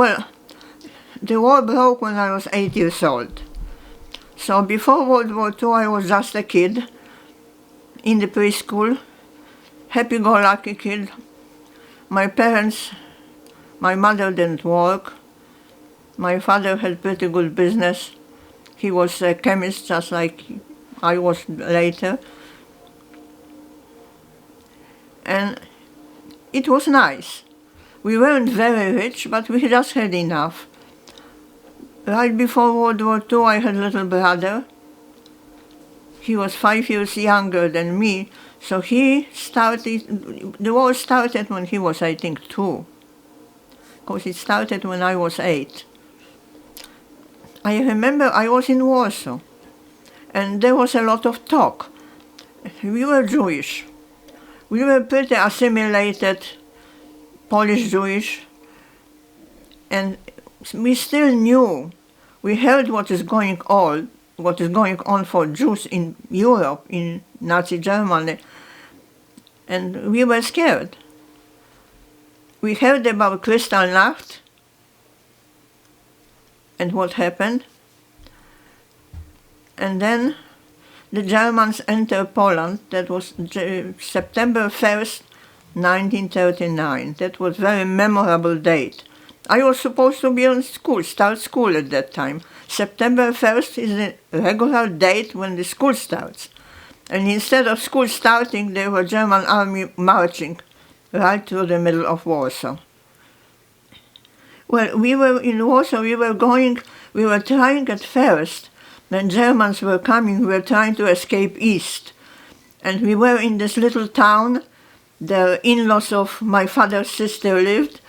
Well, the war broke when I was 8 years old. So before World War II, I was just a kid in the preschool, happy-go-lucky kid. My parents, my mother didn't work. My father had pretty good business. He was a chemist, just like I was later. And it was nice. We weren't very rich, but we just had enough. Right before World War II, I had a little brother. He was 5 years younger than me, so the war started when he was, I think, 2. Because it started when I was 8. I remember I was in Warsaw, and there was a lot of talk. We were Jewish. We were pretty assimilated, Polish Jewish, and we still knew. We heard what is going on for Jews in Europe, in Nazi Germany, and we were scared. We heard about Kristallnacht and what happened, and then the Germans entered Poland. That was September 1st, 1939. That was a very memorable date. I was supposed to be in school, start school at that time. September 1st is the regular date when the school starts. And instead of school starting, there was German army marching right through the middle of Warsaw. Well, we were in Warsaw, we were trying at first, when Germans were coming, we were trying to escape east. And we were in this little town, the in-laws of my father's sister lived,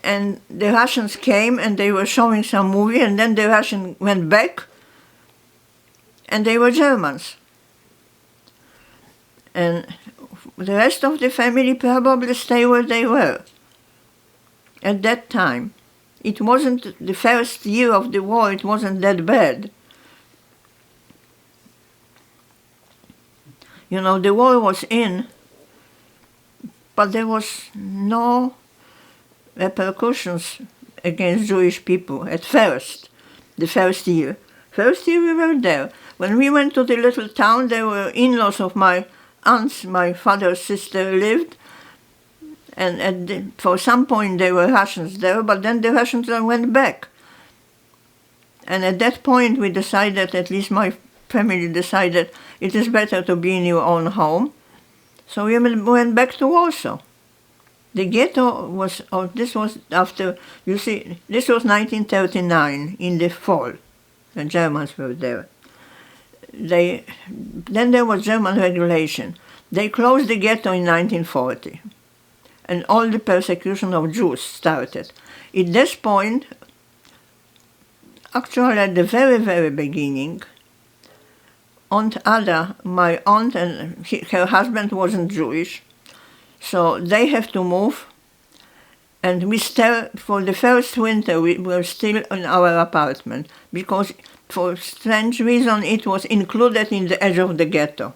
and the Russians came and they were showing some movie, and then the Russians went back, and they were Germans. And the rest of the family probably stayed where they were. At that time, it wasn't the first year of the war, it wasn't that bad. You know, the war was in, but there was no repercussions against Jewish people at first, the first year. First year we were there. When we went to the little town, there were in-laws of my aunts, my father's sister lived, and for some point there were Russians there, but then the Russians went back. And at that point we decided, at least my family decided, it is better to be in your own home. So we went back to Warsaw. The ghetto was, this was after, you see, this was 1939, in the fall. The Germans were there. Then there was German regulation. They closed the ghetto in 1940. And all the persecution of Jews started. At this point, actually at the very, very beginning, Aunt Ada, my aunt, and her husband wasn't Jewish, so they have to move, and we still, for the first winter, we were still in our apartment, because for strange reason it was included in the edge of the ghetto.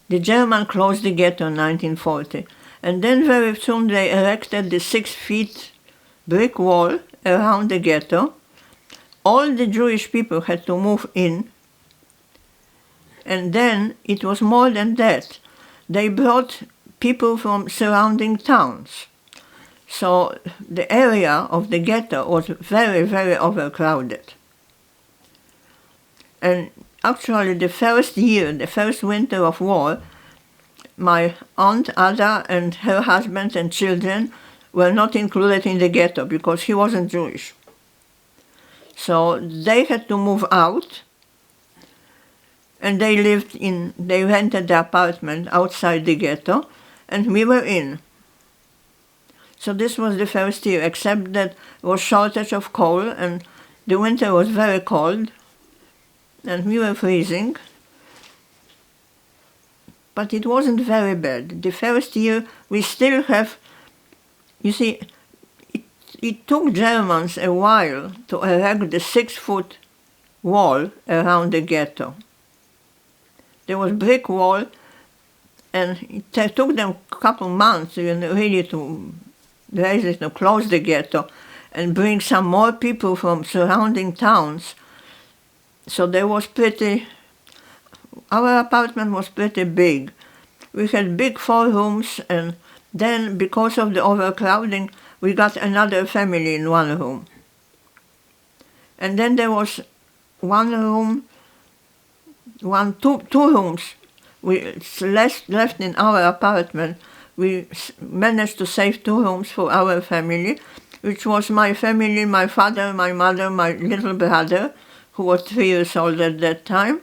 The Germans closed the ghetto in 1940, and then very soon they erected the 6-foot brick wall around the ghetto. All the Jewish people had to move in, and then it was more than that. They brought people from surrounding towns. So the area of the ghetto was very, very overcrowded. And actually the first year, the first winter of war, my aunt Ada and her husband and children were not included in the ghetto because he wasn't Jewish. So they had to move out, and they rented the apartment outside the ghetto, and we were in. So this was the first year, except that there was shortage of coal, and the winter was very cold, and we were freezing. But it wasn't very bad. The first year, we still have, you see, it took Germans a while to erect the 6-foot wall around the ghetto. There was brick wall, and it took them a couple months really to raise to close the ghetto and bring some more people from surrounding towns. So our apartment was pretty big. We had big 4 rooms, and then because of the overcrowding, we got another family in 1 room. And then there was 1 room, two rooms left in our apartment. We managed to save 2 rooms for our family, which was my family, my father, my mother, my little brother, who was 3 years old at that time.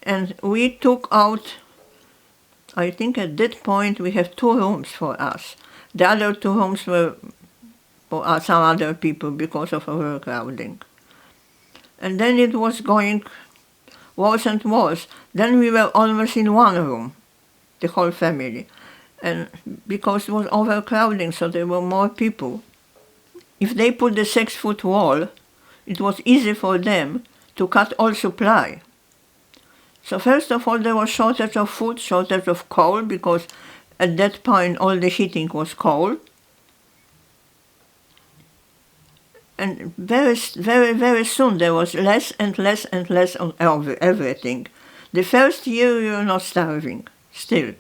And we took out, I think at that point we have 2 rooms for us. The other 2 rooms were for some other people because of overcrowding. And then it was going worse and worse. Then we were almost in 1 room, the whole family. And because it was overcrowding, so there were more people. If they put the 6-foot wall, it was easy for them to cut all supply. So first of all, there was shortage of food, shortage of coal, because at that point all the heating was coal. And very, very, very soon there was less and less and less of everything. The first year we were not starving, still.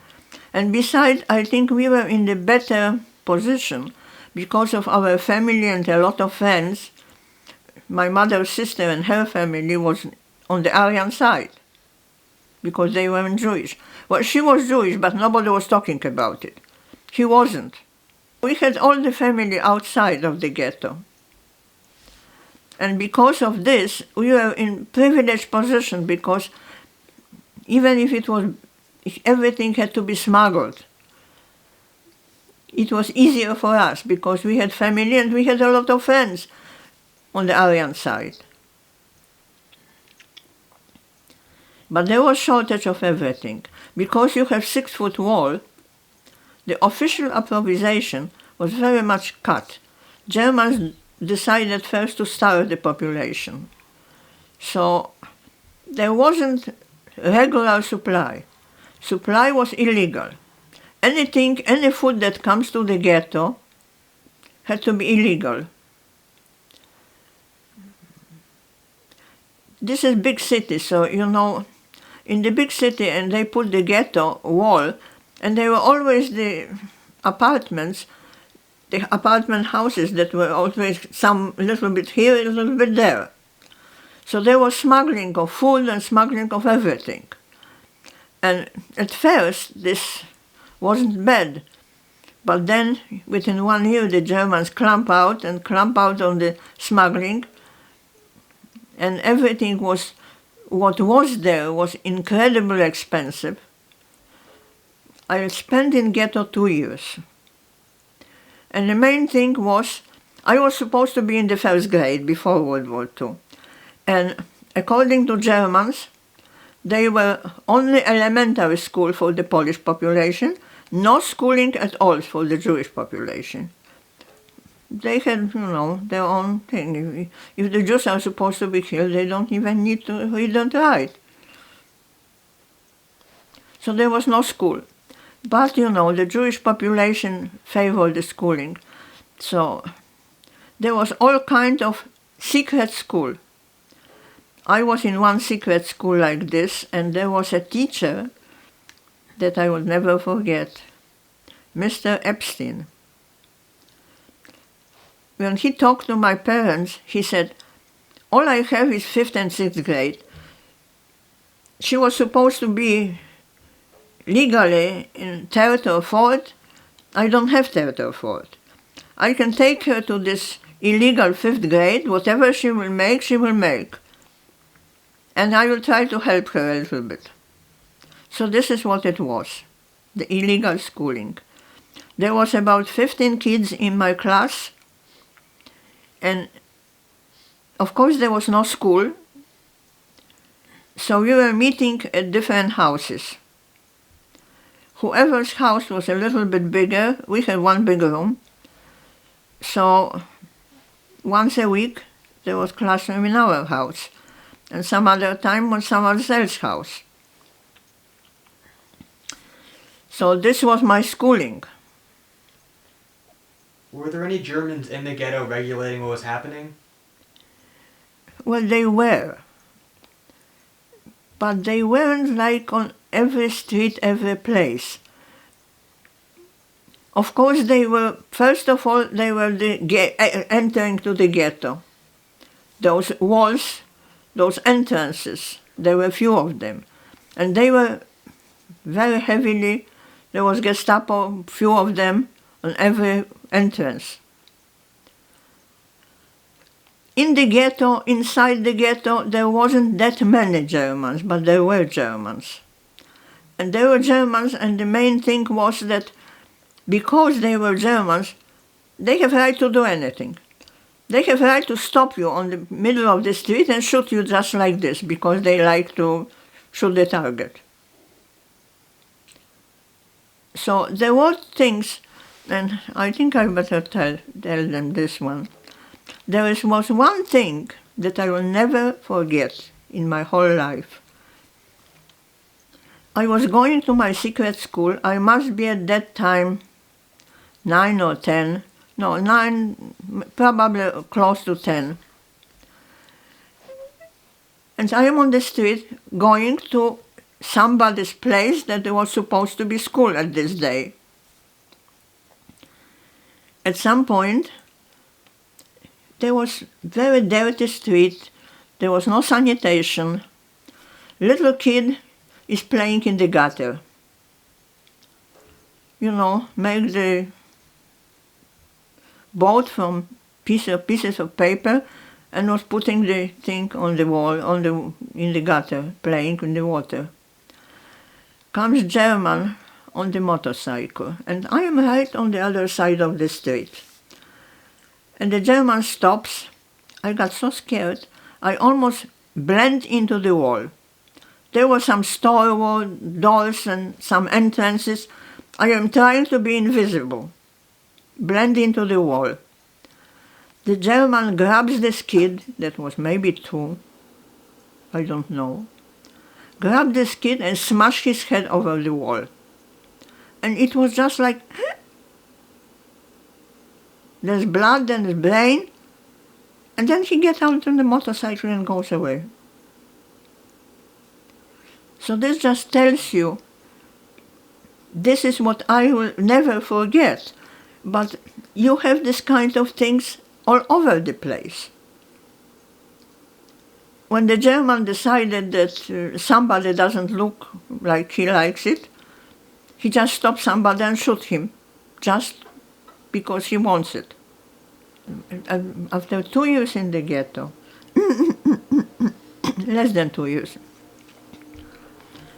And besides, I think we were in the better position because of our family and a lot of friends. My mother's sister and her family was on the Aryan side because they weren't Jewish. Well, she was Jewish, but nobody was talking about it. She wasn't. We had all the family outside of the ghetto. And because of this, we were in privileged position because even if everything had to be smuggled, it was easier for us because we had family and we had a lot of friends on the Aryan side. But there was shortage of everything. Because you have 6-foot wall, the official appropriation was very much cut. Germans decided first to starve the population. So there wasn't regular supply. Supply was illegal. Any food that comes to the ghetto had to be illegal. This is big city, so in the big city, and they put the ghetto wall, and there were always the apartment houses that were always some little bit here, a little bit there. So there was smuggling of food and smuggling of everything. And at first, this wasn't bad. But then, within 1 year, the Germans clamp out on the smuggling. And everything what was there was incredibly expensive. I spent in ghetto 2 years. And the main thing was, I was supposed to be in the 1st grade before World War II. And according to Germans, they were only elementary school for the Polish population, no schooling at all for the Jewish population. They had, their own thing. If the Jews are supposed to be killed, they don't even need to read and write. So there was no school. But, the Jewish population favored the schooling. So there was all kind of secret school. I was in one secret school like this, and there was a teacher that I will never forget, Mr. Epstein. When he talked to my parents, he said, all I have is 5th and 6th grade. She was supposed to be legally in 3rd or 4th. I don't have 3rd or 4th. I can take her to this illegal 5th grade. Whatever she will make, she will make. And I will try to help her a little bit. So this is what it was, the illegal schooling. There was about 15 kids in my class. And of course there was no school, so we were meeting at different houses. Whoever's house was a little bit bigger, we had one big room, so once a week there was classroom in our house, and some other time on someone else's house. So this was my schooling. Were there any Germans in the ghetto regulating what was happening? Well, they were. But they weren't like on every street, every place. Of course, they were, first of all, they were entering to the ghetto. Those walls, those entrances, there were few of them. And they were very heavily, there was Gestapo, few of them, on every entrance. In the ghetto, inside the ghetto, there wasn't that many Germans, but there were Germans. And there were Germans, and the main thing was that because they were Germans, they have right to do anything. They have right to stop you on the middle of the street and shoot you just like this, because they like to shoot the target. So there were things, and I think I better tell them this one. There was one thing that I will never forget in my whole life. I was going to my secret school. I must be at that time 9 or 10. No, 9, probably close to 10. And I am on the street going to somebody's place that there was supposed to be school at this day. At some point, there was very dirty street. There was no sanitation. Little kid is playing in the gutter. You know, make the boat from pieces of paper and was putting the thing on the wall, in the gutter, playing in the water. Comes German on the motorcycle, and I am right on the other side of the street. And the German stops. I got so scared, I almost blend into the wall. There were some store doors and some entrances. I am trying to be invisible, blend into the wall. The German grabs this kid, that was maybe 2, I don't know, grabbed this kid and smashed his head over the wall. And it was just like, there's blood and there's brain, and then he gets out on the motorcycle and goes away. So this just tells you, this is what I will never forget. But you have this kind of things all over the place. When the German decided that somebody doesn't look like he likes it, he just stops somebody and shoots him, just because he wants it. After 2 years in the ghetto, less than 2 years,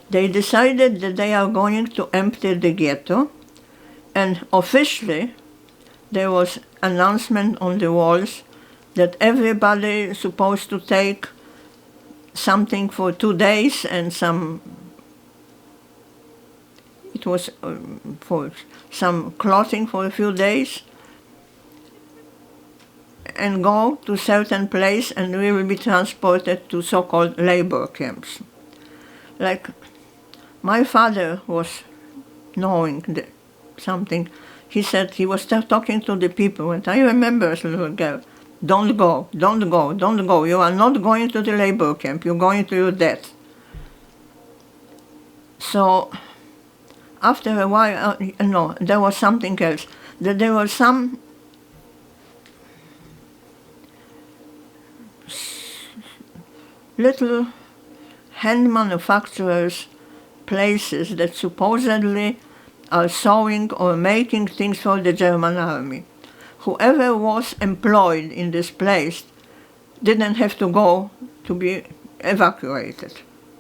they decided that they are going to empty the ghetto, and officially there was announcement on the walls that everybody is supposed to take something for 2 days and it was for some clothing for a few days, and go to certain place, and we will be transported to so-called labor camps. Like, my father was knowing something. He said, he was talking to the people, and I remember as a little girl, don't go, don't go, don't go. You are not going to the labor camp, you're going to your death. So, after a while, no, there was something else. That there was some little hand manufacturers places that supposedly are sewing or making things for the German army. Whoever was employed in this place didn't have to go to be evacuated,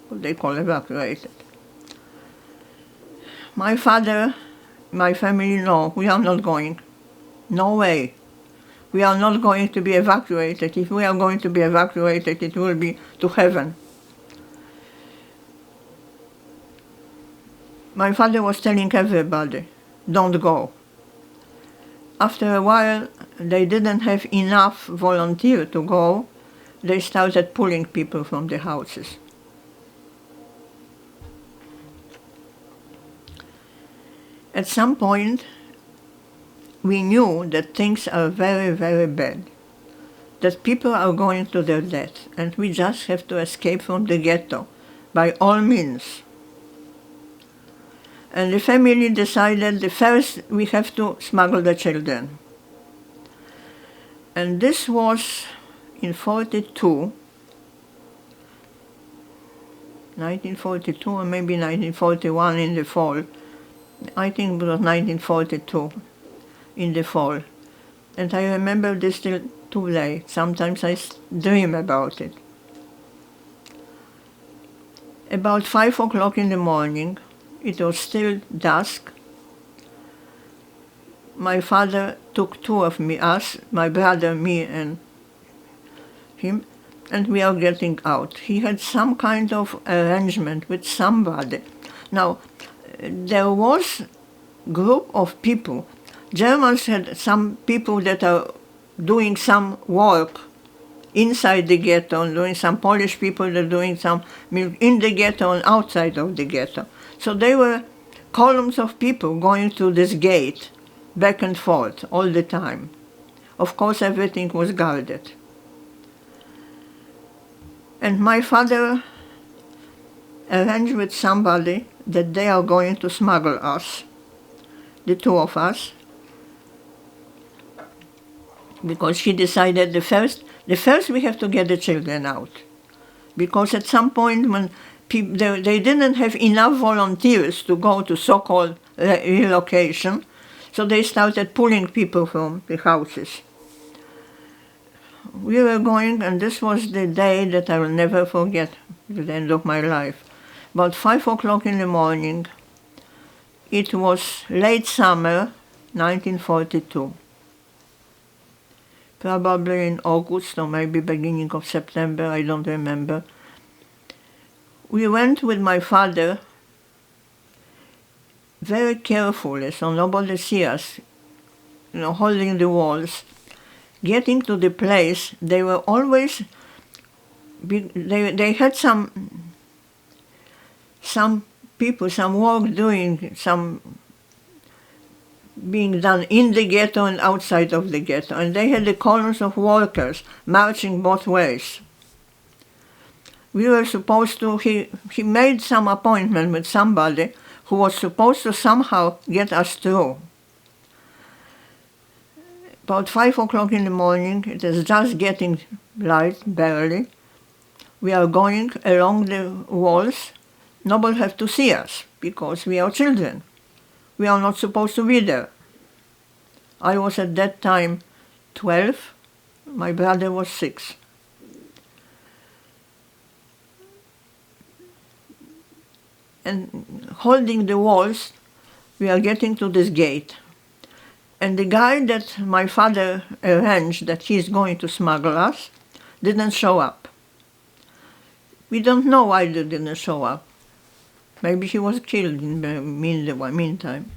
what they call evacuated. My father, my family, no, we are not going. No way. We are not going to be evacuated. If we are going to be evacuated, it will be to heaven. My father was telling everybody, don't go. After a while, they didn't have enough volunteers to go. They started pulling people from the houses. At some point, we knew that things are very, very bad, that people are going to their death, and we just have to escape from the ghetto by all means. And the family decided that first we have to smuggle the children. And this was in 1942 or maybe 1941 in the fall. I think it was 1942 in the fall. And I remember this till today. Sometimes I dream about it. About 5 o'clock in the morning, it was still dusk. My father took two of us, my brother, me, and him, and we are getting out. He had some kind of arrangement with somebody. Now, there was a group of people. Germans had some people that are doing some work inside the ghetto, and doing some Polish people that are doing some in the ghetto and outside of the ghetto. So there were columns of people going through this gate, back and forth, all the time. Of course, everything was guarded. And my father arranged with somebody that they are going to smuggle us, the two of us, because he decided the first we have to get the children out. Because at some point when they didn't have enough volunteers to go to so-called relocation, so they started pulling people from the houses. We were going, and this was the day that I will never forget to the end of my life. About 5 o'clock in the morning, it was late summer, 1942. Probably in August or maybe beginning of September, I don't remember. We went with my father very carefully, so nobody see us, holding the walls. Getting to the place, they were always, they had some people, some work doing, some being done in the ghetto and outside of the ghetto. And they had the columns of workers marching both ways. We were supposed to, he made some appointment with somebody who was supposed to somehow get us through. About 5 o'clock in the morning, it is just getting light, barely. We are going along the walls. Nobody have to see us, because we are children. We are not supposed to be there. I was at that time 12, my brother was 6. And holding the walls, we are getting to this gate. And the guy that my father arranged that he's going to smuggle us didn't show up. We don't know why they didn't show up. Maybe he was killed in the meantime.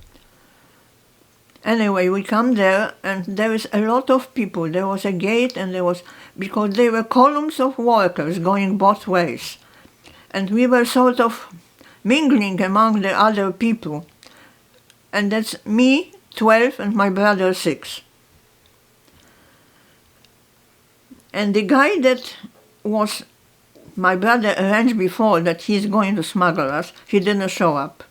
Anyway, we come there, and there is a lot of people. There was a gate, and because there were columns of workers going both ways. And we were sort of mingling among the other people. And that's me, 12, and my brother, 6. And the guy that was my brother arranged before that he's going to smuggle us, he didn't show up.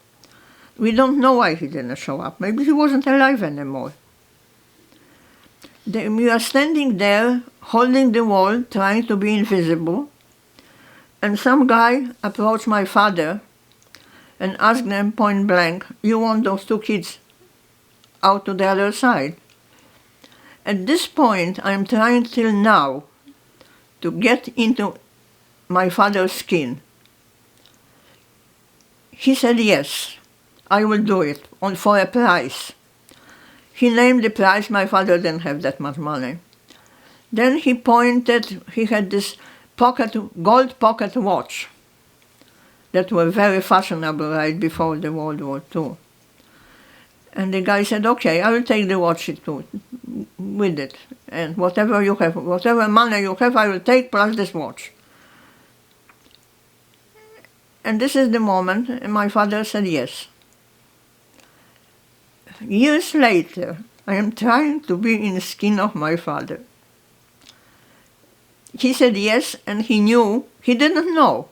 We don't know why he didn't show up. Maybe he wasn't alive anymore. We are standing there, holding the wall, trying to be invisible, and some guy approached my father and asked them point blank, "You want those two kids out to the other side?" At this point, I'm trying till now to get into my father's skin. He said, "Yes, I will do it for a price." He named the price. My father didn't have that much money. Then he pointed, he had this gold pocket watch that were very fashionable right before the World War II. And the guy said, "Okay, I will take the watch with it. And whatever you have, whatever money you have, I will take plus this watch." And this is the moment, and my father said yes. Years later, I am trying to be in the skin of my father. He said yes, and he knew. He didn't know.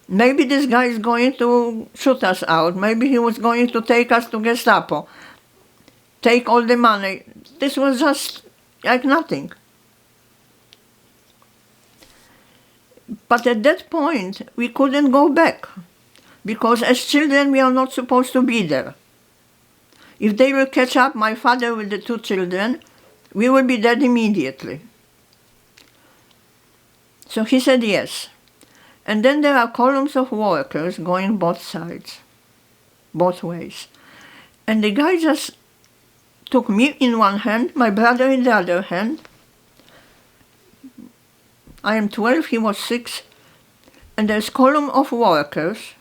Maybe this guy is going to shoot us out. Maybe he was going to take us to Gestapo, take all the money. This was just like nothing. But at that point, we couldn't go back, because as children, we are not supposed to be there. If they will catch up my father with the two children, we will be dead immediately. So he said yes. And then there are columns of workers going both sides, both ways. And the guy just took me in one hand, my brother in the other hand. I am 12, he was 6. And there's column of workers,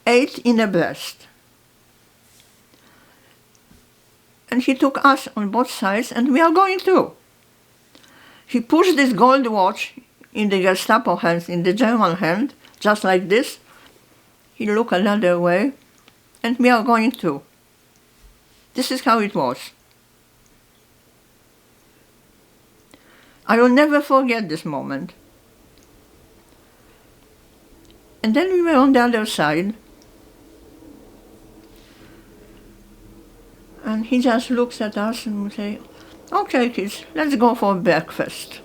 8 in abreast. And he took us on both sides, and we are going through. He pushed this gold watch in the Gestapo hands, in the German hand, just like this. He looked another way, and we are going through. This is how it was. I will never forget this moment. And then we were on the other side. And he just looks at us and we say, okay, kids, let's go for breakfast.